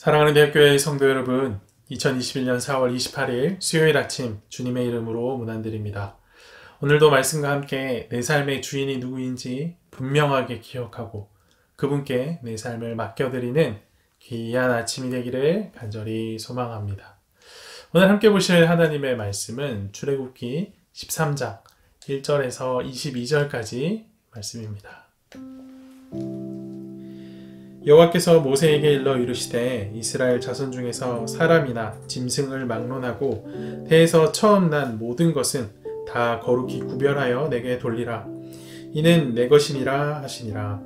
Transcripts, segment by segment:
사랑하는 대학교의 성도 여러분, 2021년 4월 28일 수요일 아침 주님의 이름으로 문안드립니다. 오늘도 말씀과 함께 내 삶의 주인이 누구인지 분명하게 기억하고 그분께 내 삶을 맡겨드리는 귀한 아침이 되기를 간절히 소망합니다. 오늘 함께 보실 하나님의 말씀은 출애굽기 13장 1절에서 22절까지 말씀입니다. 여호와께서 모세에게 일러 이르시되 이스라엘 자손 중에서 사람이나 짐승을 막론하고 태에서 처음 난 모든 것은 다 거룩히 구별하여 내게 돌리라. 이는 내 것이니라 하시니라.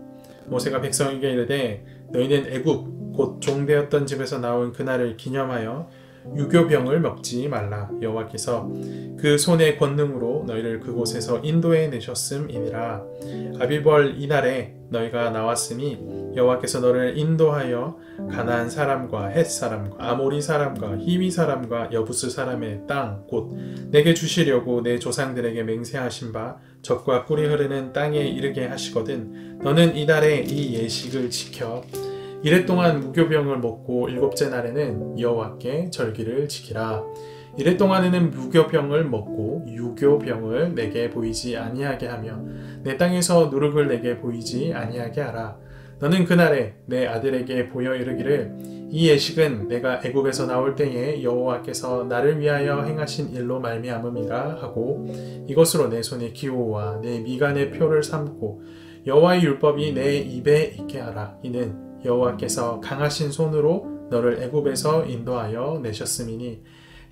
모세가 백성에게 이르되 너희는 애굽 곧 종되었던 집에서 나온 그날을 기념하여 유교병을 먹지 말라. 여호와께서 그 손의 권능으로 너희를 그곳에서 인도해 내셨음이니라. 아비벌 이날에 너희가 나왔으니 여호와께서 너를 인도하여 가나안 사람과 헷 사람과 아모리 사람과 히위 사람과 여부스 사람의 땅 곧 내게 주시려고 내 조상들에게 맹세하신 바 젖과 꿀이 흐르는 땅에 이르게 하시거든 너는 이달에 이 예식을 지켜 이래 동안 무교병을 먹고 일곱째 날에는 여호와께 절기를 지키라. 이래 동안에는 무교병을 먹고 유교병을 내게 보이지 아니하게 하며 내 땅에서 누룩을 내게 보이지 아니하게 하라. 너는 그날에 내 아들에게 보여 이르기를 이 예식은 내가 애굽에서 나올 때에 여호와께서 나를 위하여 행하신 일로 말미암음이라 하고 이것으로 내 손의 기호와 내 미간의 표를 삼고 여호와의 율법이 내 입에 있게 하라. 이는 여호와께서 강하신 손으로 너를 애굽에서 인도하여 내셨음이니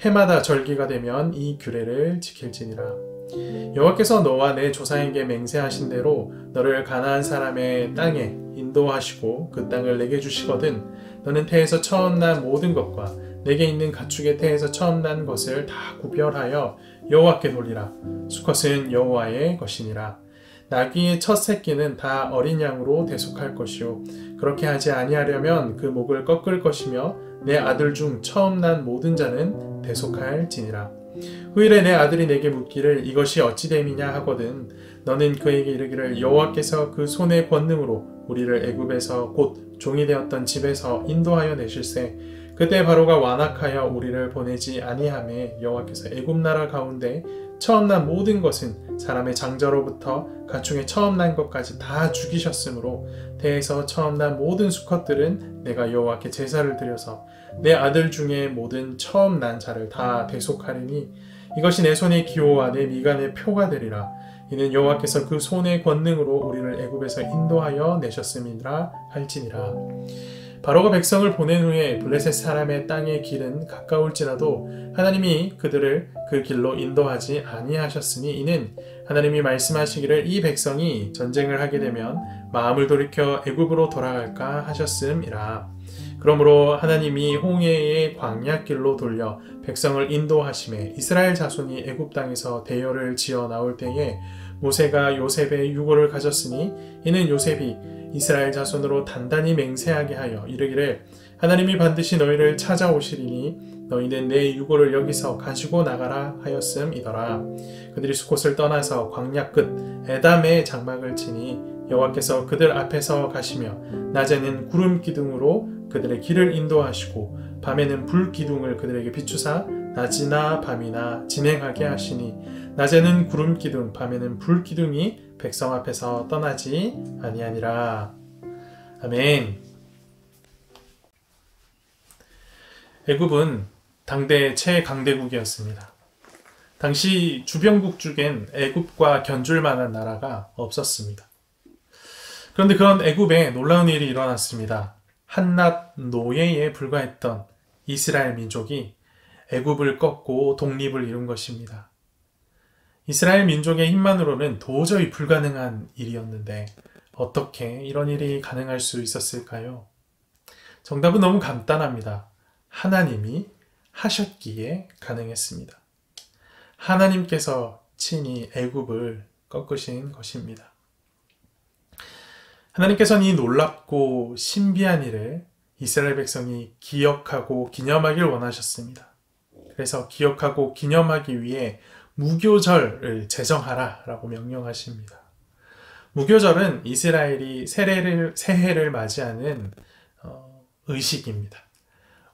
해마다 절기가 되면 이 규례를 지킬지니라. 여호와께서 너와 내 조상에게 맹세하신 대로 너를 가나안 사람의 땅에 인도하시고 그 땅을 내게 주시거든 너는 태에서 처음 난 모든 것과 내게 있는 가축의 태에서 처음 난 것을 다 구별하여 여호와께 돌리라. 수컷은 여호와의 것이니라. 나귀의 첫 새끼는 다 어린 양으로 대속할 것이요 그렇게 하지 아니하려면 그 목을 꺾을 것이며 내 아들 중 처음 난 모든 자는 대속할지니라. 후일에 내 아들이 내게 묻기를 이것이 어찌 됨이냐 하거든 너는 그에게 이르기를 여호와께서 그 손의 권능으로 우리를 애굽에서 곧 종이 되었던 집에서 인도하여 내실세 그때 바로가 완악하여 우리를 보내지 아니하매 여호와께서 애굽 나라 가운데 처음 난 모든 것은 사람의 장자로부터 가축의 처음 난 것까지 다 죽이셨으므로 태에서 처음 난 모든 수컷들은 내가 여호와께 제사를 드려서 내 아들 중에 모든 처음 난 자를 다 대속하리니 이것이 내 손의 기호와 내 미간의 표가 되리라. 이는 여호와께서 그 손의 권능으로 우리를 애굽에서 인도하여 내셨음이라 할지니라. 바로가 백성을 보낸 후에 블레셋 사람의 땅의 길은 가까울지라도 하나님이 그들을 그 길로 인도하지 아니하셨으니 이는 하나님이 말씀하시기를 이 백성이 전쟁을 하게 되면 마음을 돌이켜 애굽으로 돌아갈까 하셨음이라. 그러므로 하나님이 홍해의 광야길로 돌려 백성을 인도하심에 이스라엘 자손이 애굽 땅에서 대열을 지어 나올 때에 모세가 요셉의 유고를 가졌으니 이는 요셉이 이스라엘 자손으로 단단히 맹세하게 하여 이르기를 하나님이 반드시 너희를 찾아오시리니 너희는 내 유고를 여기서 가지고 나가라 하였음이더라. 그들이 수콧을 떠나서 광야 끝 에담의 장막을 치니 여호와께서 그들 앞에서 가시며 낮에는 구름 기둥으로 그들의 길을 인도하시고 밤에는 불 기둥을 그들에게 비추사 낮이나 밤이나 진행하게 하시니 낮에는 구름 기둥 밤에는 불 기둥이 백성 앞에서 떠나지 아니하니라. 아멘. 애굽은 당대 최강대국이었습니다. 당시 주변국 중엔 애굽과 견줄 만한 나라가 없었습니다. 그런데 그런 애굽에 놀라운 일이 일어났습니다. 한낱 노예에 불과했던 이스라엘 민족이 애굽을 꺾고 독립을 이룬 것입니다. 이스라엘 민족의 힘만으로는 도저히 불가능한 일이었는데 어떻게 이런 일이 가능할 수 있었을까요? 정답은 너무 간단합니다. 하나님이 하셨기에 가능했습니다. 하나님께서 친히 애굽을 꺾으신 것입니다. 하나님께서는 이 놀랍고 신비한 일을 이스라엘 백성이 기억하고 기념하길 원하셨습니다. 그래서 기억하고 기념하기 위해 무교절을 제정하라 라고 명령하십니다. 무교절은 이스라엘이 새해를 맞이하는 의식입니다.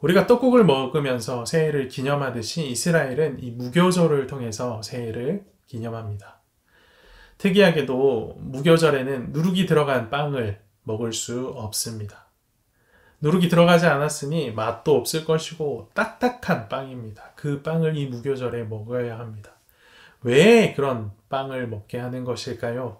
우리가 떡국을 먹으면서 새해를 기념하듯이 이스라엘은 이 무교절을 통해서 새해를 기념합니다. 특이하게도 무교절에는 누룩이 들어간 빵을 먹을 수 없습니다. 누룩이 들어가지 않았으니 맛도 없을 것이고 딱딱한 빵입니다. 그 빵을 이 무교절에 먹어야 합니다. 왜 그런 빵을 먹게 하는 것일까요?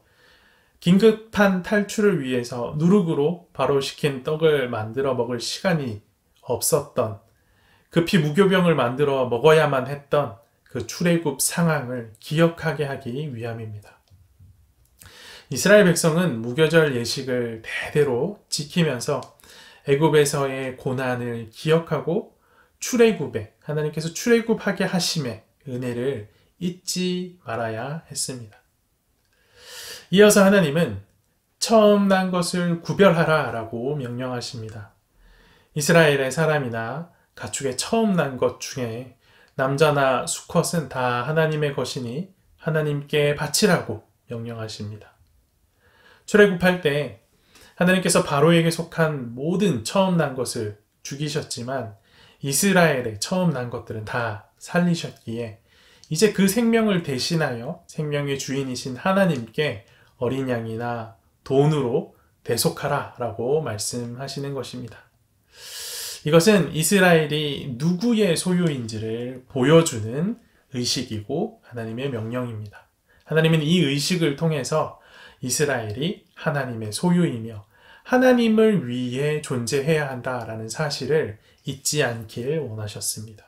긴급한 탈출을 위해서 누룩으로 바로 식힌 떡을 만들어 먹을 시간이 없었던, 급히 무교병을 만들어 먹어야만 했던 그 출애굽 상황을 기억하게 하기 위함입니다. 이스라엘 백성은 무교절 예식을 대대로 지키면서 애굽에서의 고난을 기억하고 출애굽에, 하나님께서 출애굽하게 하심의 은혜를 잊지 말아야 했습니다. 이어서 하나님은 처음 난 것을 구별하라 라고 명령하십니다. 이스라엘의 사람이나 가축의 처음 난 것 중에 남자나 수컷은 다 하나님의 것이니 하나님께 바치라고 명령하십니다. 출애굽할 때 하나님께서 바로에게 속한 모든 처음 난 것을 죽이셨지만 이스라엘의 처음 난 것들은 다 살리셨기에 이제 그 생명을 대신하여 생명의 주인이신 하나님께 어린 양이나 돈으로 대속하라 라고 말씀하시는 것입니다. 이것은 이스라엘이 누구의 소유인지를 보여주는 의식이고 하나님의 명령입니다. 하나님은 이 의식을 통해서 이스라엘이 하나님의 소유이며 하나님을 위해 존재해야 한다라는 사실을 잊지 않길 원하셨습니다.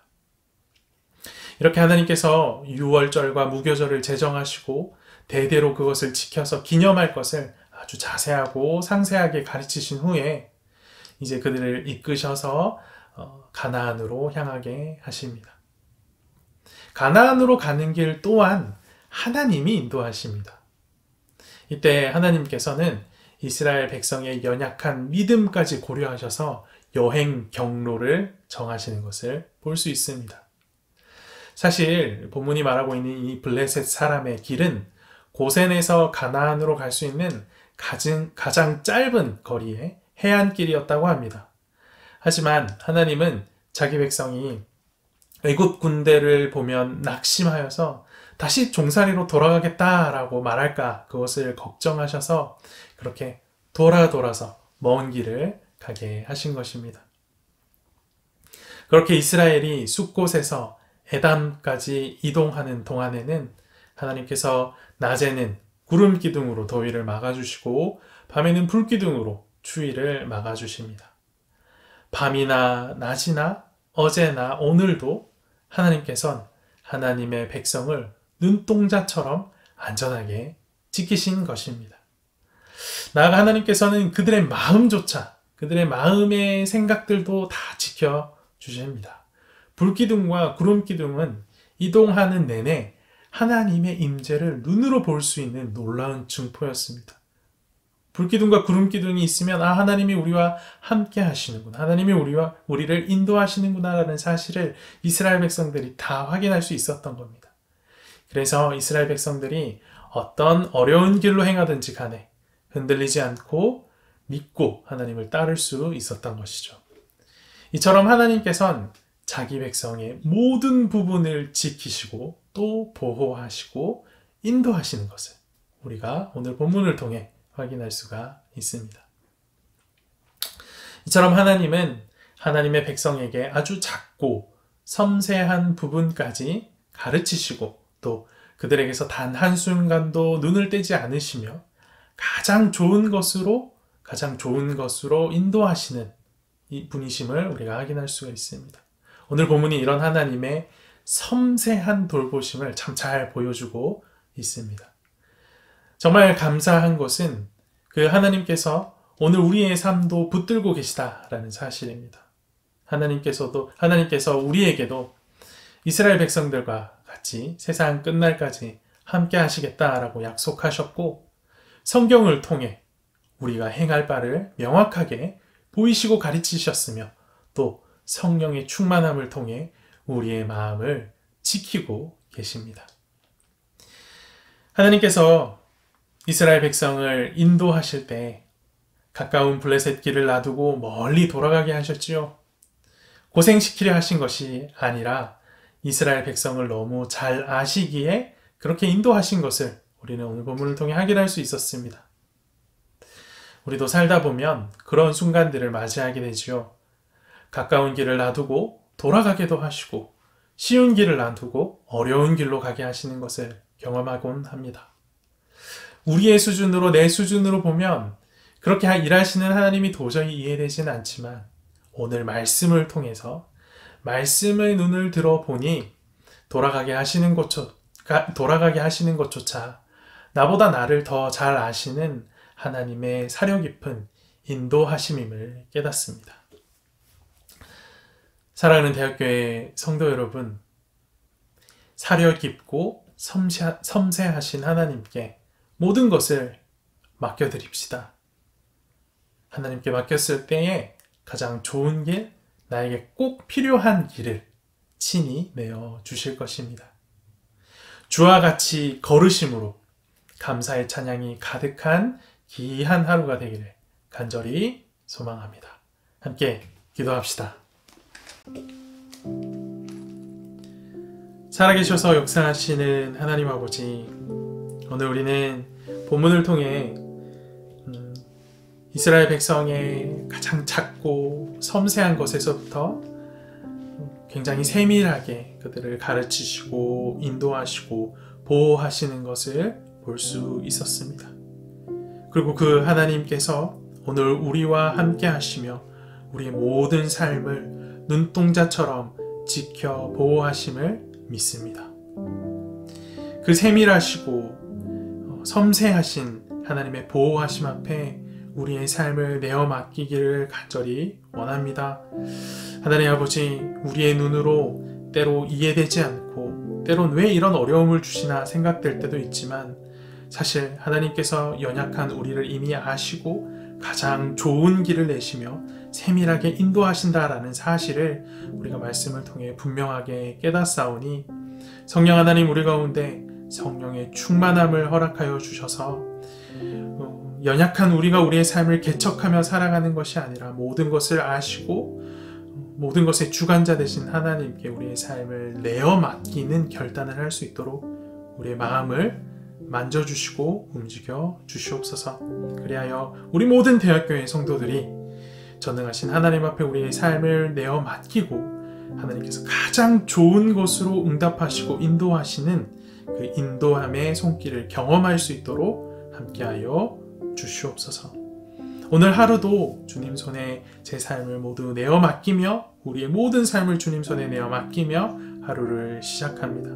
이렇게 하나님께서 유월절과 무교절을 제정하시고 대대로 그것을 지켜서 기념할 것을 아주 자세하고 상세하게 가르치신 후에 이제 그들을 이끄셔서 가나안으로 향하게 하십니다. 가나안으로 가는 길 또한 하나님이 인도하십니다. 이때 하나님께서는 이스라엘 백성의 연약한 믿음까지 고려하셔서 여행 경로를 정하시는 것을 볼 수 있습니다. 사실 본문이 말하고 있는 이 블레셋 사람의 길은 고센에서 가나안으로 갈 수 있는 가장 짧은 거리의 해안길이었다고 합니다. 하지만 하나님은 자기 백성이 애굽 군대를 보면 낙심하여서 다시 종살이로 돌아가겠다라고 말할까 그것을 걱정하셔서 그렇게 돌아서 먼 길을 가게 하신 것입니다. 그렇게 이스라엘이 숫곳에서 에담까지 이동하는 동안에는 하나님께서 낮에는 구름 기둥으로 더위를 막아주시고 밤에는 불 기둥으로 추위를 막아주십니다. 밤이나 낮이나 어제나 오늘도 하나님께서는 하나님의 백성을 눈동자처럼 안전하게 지키신 것입니다. 나아가 하나님께서는 그들의 마음조차, 그들의 마음의 생각들도 다 지켜주십니다. 불기둥과 구름기둥은 이동하는 내내 하나님의 임재를 눈으로 볼 수 있는 놀라운 증포였습니다. 불기둥과 구름기둥이 있으면 하나님이 우리와 함께 하시는구나, 하나님이 우리를 인도하시는구나 라는 사실을 이스라엘 백성들이 다 확인할 수 있었던 겁니다. 그래서 이스라엘 백성들이 어떤 어려운 길로 행하든지 간에 흔들리지 않고 믿고 하나님을 따를 수 있었던 것이죠. 이처럼 하나님께서는 자기 백성의 모든 부분을 지키시고 또 보호하시고 인도하시는 것을 우리가 오늘 본문을 통해 확인할 수가 있습니다. 이처럼 하나님은 하나님의 백성에게 아주 작고 섬세한 부분까지 가르치시고 또 그들에게서 단 한순간도 눈을 떼지 않으시며 가장 좋은 것으로 인도하시는 이 분이심을 우리가 확인할 수가 있습니다. 오늘 본문이 이런 하나님의 섬세한 돌보심을 참 잘 보여주고 있습니다. 정말 감사한 것은 그 하나님께서 오늘 우리의 삶도 붙들고 계시다라는 사실입니다. 하나님께서 우리에게도 이스라엘 백성들과 같이 세상 끝날까지 함께 하시겠다라고 약속하셨고 성경을 통해 우리가 행할 바를 명확하게 보이시고 가르치셨으며 또 성령의 충만함을 통해 우리의 마음을 지키고 계십니다. 하나님께서 이스라엘 백성을 인도하실 때 가까운 블레셋 길을 놔두고 멀리 돌아가게 하셨지요. 고생시키려 하신 것이 아니라 이스라엘 백성을 너무 잘 아시기에 그렇게 인도하신 것을 우리는 오늘 본문을 통해 확인할 수 있었습니다. 우리도 살다 보면 그런 순간들을 맞이하게 되지요. 가까운 길을 놔두고 돌아가게도 하시고 쉬운 길을 놔두고 어려운 길로 가게 하시는 것을 경험하곤 합니다. 우리의 수준으로, 내 수준으로 보면 그렇게 일하시는 하나님이 도저히 이해되지는 않지만 오늘 말씀을 통해서 말씀의 눈을 들어보니 돌아가게 하시는 것조차 나보다 나를 더 잘 아시는 하나님의 사려 깊은 인도하심임을 깨닫습니다. 사랑하는 대학교의 성도 여러분, 사려 깊고 섬세하신 하나님께 모든 것을 맡겨드립시다. 하나님께 맡겼을 때에 가장 좋은 길, 나에게 꼭 필요한 길을 친히 내어 주실 것입니다. 주와 같이 걸으심으로 감사의 찬양이 가득한 귀한 하루가 되기를 간절히 소망합니다. 함께 기도합시다. 살아계셔서 역사하시는 하나님 아버지, 오늘 우리는 본문을 통해 이스라엘 백성의 가장 작고 섬세한 것에서부터 굉장히 세밀하게 그들을 가르치시고 인도하시고 보호하시는 것을 볼 수 있었습니다. 그리고 그 하나님께서 오늘 우리와 함께 하시며 우리의 모든 삶을 눈동자처럼 지켜 보호하심을 믿습니다. 그 세밀하시고 섬세하신 하나님의 보호하심 앞에 우리의 삶을 내어 맡기기를 간절히 원합니다. 하나님 아버지, 우리의 눈으로 때로 이해되지 않고 때론 왜 이런 어려움을 주시나 생각될 때도 있지만 사실 하나님께서 연약한 우리를 이미 아시고 가장 좋은 길을 내시며 세밀하게 인도하신다라는 사실을 우리가 말씀을 통해 분명하게 깨닫사오니 성령 하나님, 우리 가운데 성령의 충만함을 허락하여 주셔서 연약한 우리가 우리의 삶을 개척하며 살아가는 것이 아니라 모든 것을 아시고 모든 것의 주관자 되신 하나님께 우리의 삶을 내어 맡기는 결단을 할 수 있도록 우리의 마음을 만져주시고 움직여 주시옵소서. 그리하여 우리 모든 대학교의 성도들이 전능하신 하나님 앞에 우리의 삶을 내어 맡기고 하나님께서 가장 좋은 것으로 응답하시고 인도하시는 그 인도함의 손길을 경험할 수 있도록 함께하여 주시옵소서. 오늘 하루도 주님 손에 제 삶을 모두 내어 맡기며 우리의 모든 삶을 주님 손에 내어 맡기며 하루를 시작합니다.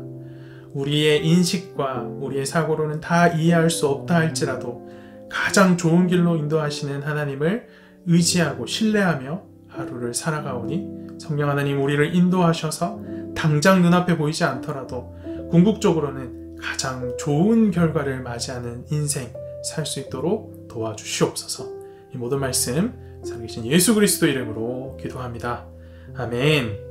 우리의 인식과 우리의 사고로는 다 이해할 수 없다 할지라도 가장 좋은 길로 인도하시는 하나님을 의지하고 신뢰하며 하루를 살아가오니 성령 하나님, 우리를 인도하셔서 당장 눈앞에 보이지 않더라도 궁극적으로는 가장 좋은 결과를 맞이하는 인생 살 수 있도록 도와주시옵소서. 이 모든 말씀 살아계신 예수 그리스도 이름으로 기도합니다. 아멘.